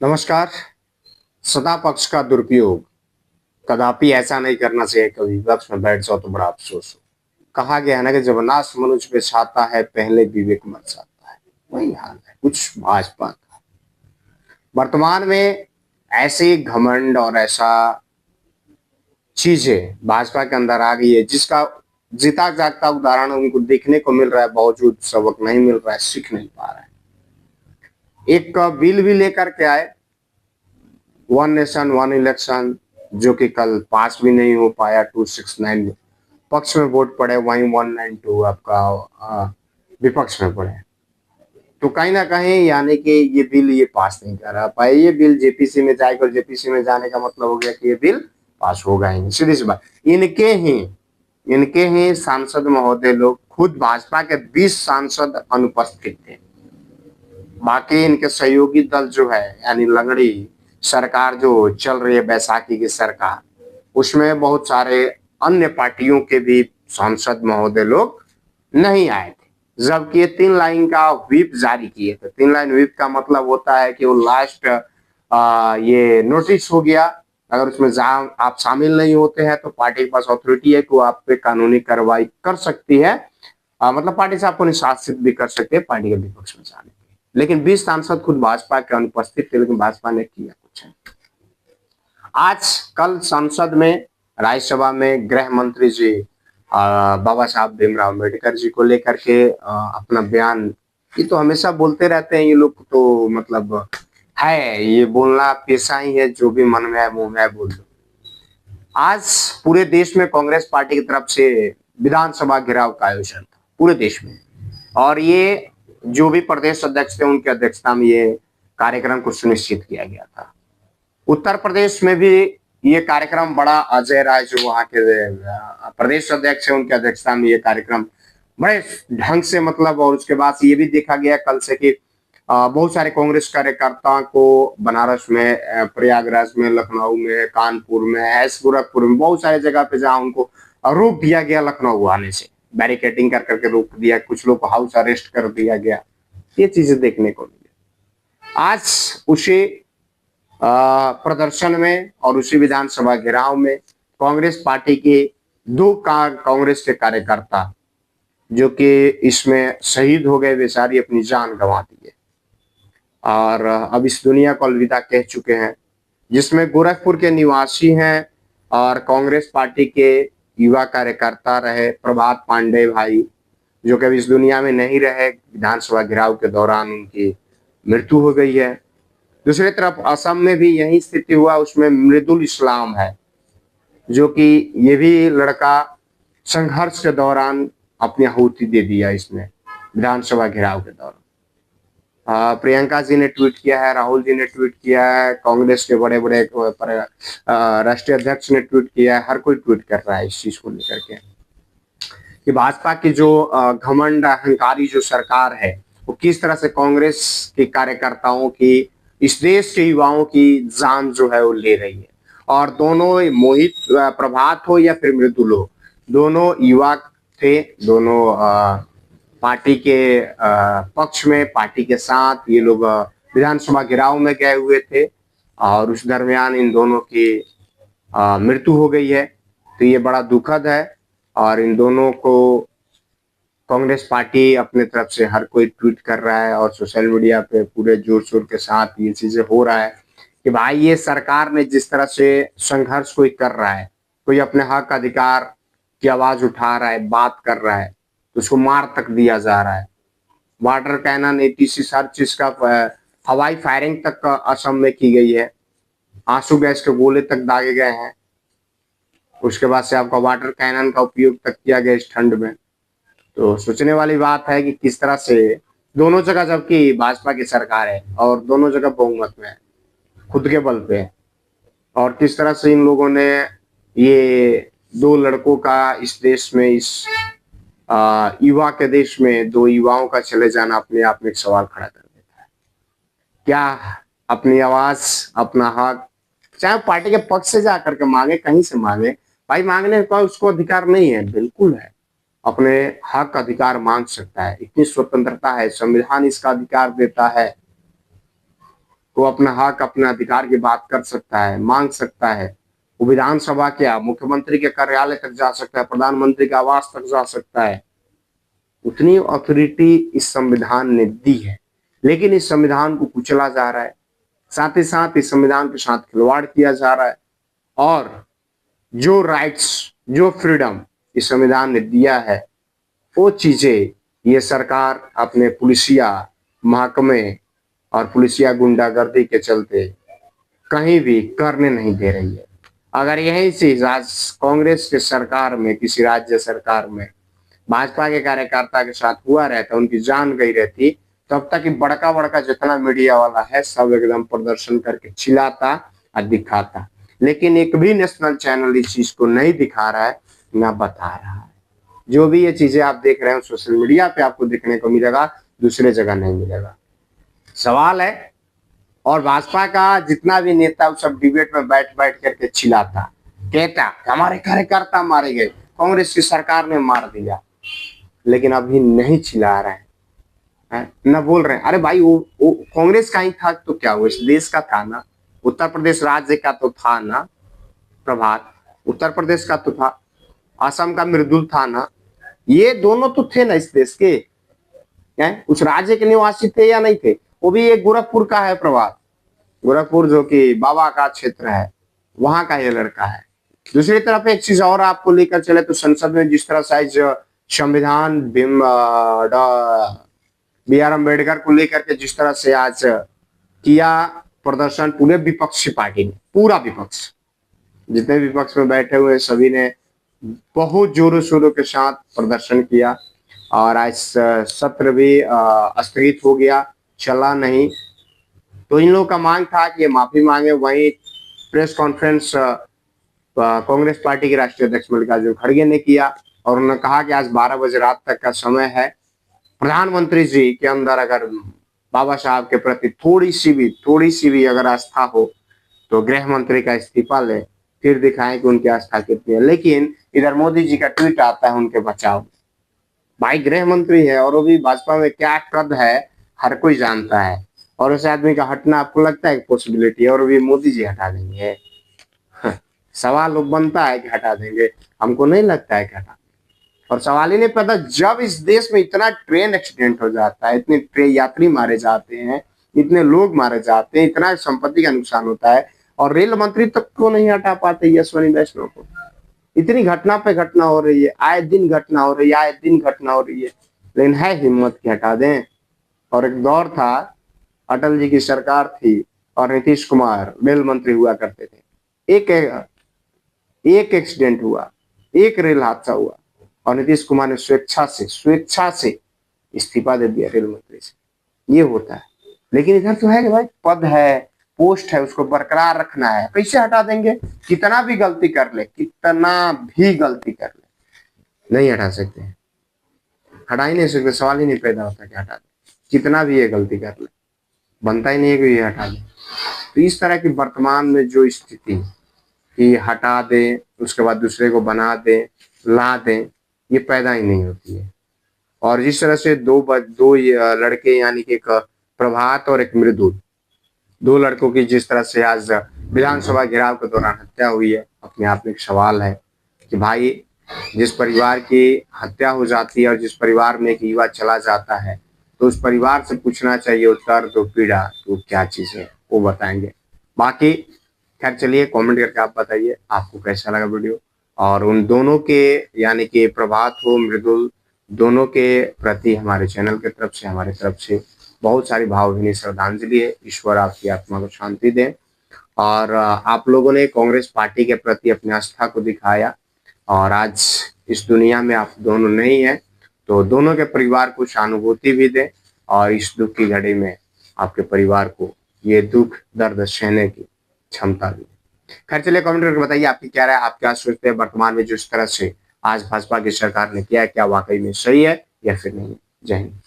नमस्कार। सत्ता पक्ष का दुरुपयोग कदापि ऐसा नहीं करना चाहिए, कभी विपक्ष में बैठ जाओ तो बड़ा अफसोस हो। कहा गया है ना कि जब नाश मनुष्य पे छाता है पहले विवेक मर जाता है। वही हाल है कुछ भाजपा का वर्तमान में। ऐसे घमंड और ऐसा चीजें भाजपा के अंदर आ गई है जिसका जीता जागता उदाहरण उनको देखने को मिल रहा है, बावजूद सबक नहीं मिल रहा है, सीख नहीं पा रहा है। एक बिल भी लेकर के आए, वन नेशन वन इलेक्शन, जो कि कल पास भी नहीं हो पाया। 269 पक्ष में वोट पड़े, वहीं 192 आपका विपक्ष में पड़े। तो कहीं ना कहीं यानी कि ये बिल ये पास नहीं कर रहा पाए। ये बिल जेपीसी में जाएगा और जेपीसी में जाने का मतलब हो गया कि ये बिल पास होगा ही नहीं। सीधी सी बात। इनके ही सांसद महोदय लोग, खुद भाजपा के 20 सांसद अनुपस्थित थे। बाकी इनके सहयोगी दल जो है, यानी लंगड़ी सरकार जो चल रही है, बैसाखी की सरकार, उसमें बहुत सारे अन्य पार्टियों के भी सांसद महोदय लोग नहीं आए थे, जबकि ये 3 लाइन का व्हिप जारी किए थे। 3 लाइन व्हिप का मतलब होता है कि वो लास्ट ये नोटिस हो गया। अगर उसमें आप शामिल नहीं होते हैं तो पार्टी के पास अथॉरिटी है कि वो आप पे कानूनी कार्रवाई कर सकती है। मतलब पार्टी से आपको निष्कासित भी कर सकते हैं पार्टी के विपक्ष में जाने के। लेकिन 20 सांसद खुद भाजपा के अनुपस्थित थे, लेकिन भाजपा ने किया कुछ है। आज कल संसद में, राज्यसभा में गृह मंत्री जी बाबा साहब भीमराव अम्बेडकर जी को लेकर के अपना बयान, ये तो हमेशा बोलते रहते हैं ये लोग, तो मतलब है ये बोलना पेशा ही है, जो भी मन में है मुंह में है बोल दो। आज पूरे देश में कांग्रेस पार्टी की तरफ से विधानसभा घेराव का आयोजन था पूरे देश में, और ये जो भी प्रदेश अध्यक्ष थे उनकी अध्यक्षता में ये कार्यक्रम को सुनिश्चित किया गया था। उत्तर प्रदेश में भी ये कार्यक्रम बड़ा, अजय राय जो वहाँ के प्रदेश अध्यक्ष है उनकी अध्यक्षता में ये कार्यक्रम बड़े ढंग से, मतलब, और उसके बाद ये भी देखा गया कल से कि बहुत सारे कांग्रेस कार्यकर्ताओं को बनारस में, प्रयागराज में, लखनऊ में, कानपुर में, एस गोरखपुर में, बहुत सारे जगह पे जहाँ उनको रोक दिया गया लखनऊ आने से, बैरिकेटिंग कर करके रोक दिया, कुछ लोग को हाउस अरेस्ट कर दिया गया। ये चीजें देखने को मिली। आज उसी प्रदर्शन में और उसी विधानसभा घेराव में कांग्रेस पार्टी के दो कांग्रेस के कार्यकर्ता जो कि इसमें शहीद हो गए, बेचारी अपनी जान गंवा दी है और अब इस दुनिया को अलविदा कह चुके हैं। जिसमें गोरखपुर के निवासी हैं और कांग्रेस पार्टी के युवा कार्यकर्ता रहे प्रभात पांडे भाई, जो कभी इस दुनिया में नहीं रहे। विधानसभा घेराव के दौरान उनकी मृत्यु हो गई है। दूसरी तरफ असम में भी यही स्थिति हुआ, उसमें मृदुल इस्लाम है, जो कि ये भी लड़का संघर्ष के दौरान अपनी आहुति दे दिया इसने विधानसभा घेराव के दौरान। प्रियंका जी ने ट्वीट किया है, राहुल जी ने ट्वीट किया है, कांग्रेस के बड़े बड़े राष्ट्रीय अध्यक्ष ने ट्वीट किया है, हर कोई ट्वीट कर रहा है इस चीज को लेकर के कि भाजपा की जो घमंड अहंकारी जो सरकार है वो किस तरह से कांग्रेस के कार्यकर्ताओं की, इस देश के युवाओं की जान जो है वो ले रही है। और दोनों, मोहित प्रभात हो या फिर मृदुल हो, दोनों युवा थे, दोनों पार्टी के पक्ष में, पार्टी के साथ ये लोग विधानसभा घेराव में गए हुए थे और उस दरमियान इन दोनों की मृत्यु हो गई है। तो ये बड़ा दुखद है और इन दोनों को कांग्रेस पार्टी अपने तरफ से हर कोई ट्वीट कर रहा है और सोशल मीडिया पे पूरे जोर शोर के साथ ये चीजें हो रहा है कि भाई ये सरकार ने जिस तरह से संघर्ष कोई कर रहा है, कोई अपने हक अधिकार की आवाज उठा रहा है, बात कर रहा है, तो उसको मार तक दिया जा रहा है। वाटर कैनन, एटीसी, हर चीज का हवाई फायरिंग तक असम में की गई है, आंसू गैस के गोले तक दागे गए हैं, उसके बाद से आपका वाटर कैनन का उपयोग तक किया गया इस ठंड में। तो सोचने वाली बात है कि किस तरह से दोनों जगह, जबकि भाजपा की सरकार है और दोनों जगह बहुमत में है, खुद के बल पे है, और किस तरह से इन लोगों ने ये दो लड़कों का इस देश में, इस युवा के देश में दो युवाओं का चले जाना अपने आप में एक सवाल खड़ा कर देता है। क्या अपनी आवाज, अपना हक, चाहे पार्टी के पक्ष से जा करके मांगे, कहीं से मांगे, भाई मांगने का उसको अधिकार नहीं है, बिल्कुल है, अपने हक अधिकार मांग सकता है, इतनी स्वतंत्रता है, संविधान इसका अधिकार देता है। वो अपना हक अपने अधिकार की बात कर सकता है, मांग सकता है। वो विधानसभा क्या मुख्यमंत्री के कार्यालय तक जा सकता है, प्रधानमंत्री के आवास तक जा सकता है। उतनी अथॉरिटी इस संविधान ने दी है, लेकिन इस संविधान को कुचला जा रहा है, साथ ही साथ इस संविधान के साथ खिलवाड़ किया जा रहा है। और जो राइट्स, जो फ्रीडम इस संविधान ने दिया है, वो चीजें ये सरकार अपने पुलिसिया महकमे और पुलिसिया गुंडागर्दी के चलते कहीं भी करने नहीं दे रही है। अगर यही चीज आज कांग्रेस के सरकार में, किसी राज्य सरकार में भाजपा के कार्यकर्ता के साथ हुआ रहता, उनकी जान गई रहती, तब तक बड़का बड़का जितना मीडिया वाला है सब एकदम प्रदर्शन करके चिल्लाता और दिखाता। लेकिन एक भी नेशनल चैनल इस चीज को नहीं दिखा रहा है, ना बता रहा है। जो भी ये चीजें आप देख रहे हैं सोशल मीडिया पे आपको देखने को मिलेगा, दूसरे जगह नहीं मिलेगा। सवाल है, और भाजपा का जितना भी नेता सब डिबेट में बैठ बैठ करके चिल्लाता, कहता हमारे कार्यकर्ता मारे गए, कांग्रेस की सरकार ने मार दिया, लेकिन अभी नहीं चिल्ला रहे हैं, न बोल रहे हैं। अरे भाई वो कांग्रेस का ही था तो क्या हुआ, इस देश का था ना, उत्तर प्रदेश राज्य का तो था ना प्रभात, उत्तर प्रदेश का तो था, असम का मृदुल था ना, ये दोनों तो थे ना इस देश के, उस राज्य के निवासी थे या नहीं थे। वो भी एक गोरखपुर का है प्रभात, गोरखपुर जो कि बाबा का क्षेत्र है, वहां का ये लड़का है। दूसरी तरफ एक चीज और आपको लेकर चले तो संसद में जिस तरह से संविधान बी आर अम्बेडकर को लेकर के जिस तरह से आज किया प्रदर्शन पूरे विपक्षी पार्टी ने, पूरा विपक्ष, जितने विपक्ष में बैठे हुए सभी ने बहुत जोरों शोरों के साथ प्रदर्शन किया। और आज सत्र भी स्थगित हो गया, चला नहीं। तो इन लोगों का मांग था कि ये माफी मांगे। वहीं प्रेस कॉन्फ्रेंस कांग्रेस पार्टी के राष्ट्रीय अध्यक्ष मल्लिकार्जुन खड़गे ने किया और उन्होंने कहा कि आज 12 बजे रात तक का समय है, प्रधानमंत्री जी के अंदर अगर बाबा साहब के प्रति थोड़ी सी भी अगर आस्था हो तो गृह मंत्री का इस्तीफा ले, फिर दिखाएं कि उनकी आस्था कितनी है। लेकिन इधर मोदी जी का ट्वीट आता है उनके बचाव। भाई गृह मंत्री है और वो भी भाजपा में क्या कद है हर कोई जानता है, और उस आदमी का हटना आपको लगता है पॉसिबिलिटी है, और भी मोदी जी हटा देंगे? सवाल बनता है कि हटा देंगे, हमको नहीं लगता है कि हटा। और सवाल ही नहीं पता, जब इस देश में इतना ट्रेन एक्सीडेंट हो जाता है, इतने ट्रेन यात्री मारे जाते हैं, इतने लोग मारे जाते हैं, इतना संपत्ति का नुकसान होता है, और रेल मंत्री तक को नहीं हटा पाते यशवनी वैष्णव को। इतनी घटना पे घटना हो रही है, आए दिन घटना हो रही है, आए दिन घटना हो रही है, लेकिन है हिम्मत कि हटा दें। और एक दौर था, अटल जी की सरकार थी और नीतीश कुमार रेल मंत्री हुआ करते थे। एक एक्सीडेंट हुआ, एक रेल हादसा हुआ और नीतीश कुमार ने स्वेच्छा से इस्तीफा दे दिया रेल मंत्री से। ये होता है। लेकिन इधर तो है कि भाई पद है, पोस्ट है, उसको बरकरार रखना है, कैसे हटा देंगे? कितना भी गलती कर ले, नहीं हटा सकते, हटा ही नहीं सकते। सवाल ही नहीं पैदा होता कि हटा दे, कितना भी ये गलती कर ले, बनता ही नहीं है कि ये हटा दे। तो इस तरह की वर्तमान में जो स्थिति कि हटा दे, उसके बाद दूसरे को बना दे, ला दे, ये पैदा ही नहीं होती है। और जिस तरह से दो लड़के यानी कि एक प्रभात और एक मृदुल, दो लड़कों की जिस तरह से आज विधानसभा घेराव के दौरान हत्या हुई है, अपने आप में एक सवाल है कि भाई जिस परिवार की हत्या हो जाती है और जिस परिवार में एक युवा चला जाता है, तो उस परिवार से पूछना चाहिए उत्तर तो पीड़ा तो क्या चीज है, वो बताएंगे। बाकी खैर चलिए, कमेंट करके आप बताइए आपको कैसा लगा वीडियो। और उन दोनों के यानी कि प्रभात हो मृदुल, दोनों के प्रति हमारे चैनल की तरफ से, हमारी तरफ से बहुत सारी भावभीनी श्रद्धांजलि है। ईश्वर आपकी आत्मा को शांति दे। और आप लोगों ने कांग्रेस पार्टी के प्रति अपनी आस्था को दिखाया, और आज इस दुनिया में आप दोनों नहीं है, तो दोनों के परिवार को सहानुभूति भी दे और इस दुख की घड़ी में आपके परिवार को ये दुख दर्द सहने की क्षमता भी। खैर चलिए, कमेंट करके बताइए आपकी क्या राय, आप क्या सोचते हैं वर्तमान में जिस तरह से आज भाजपा की सरकार ने किया है, क्या वाकई में सही है या फिर नहीं। जय हिंद।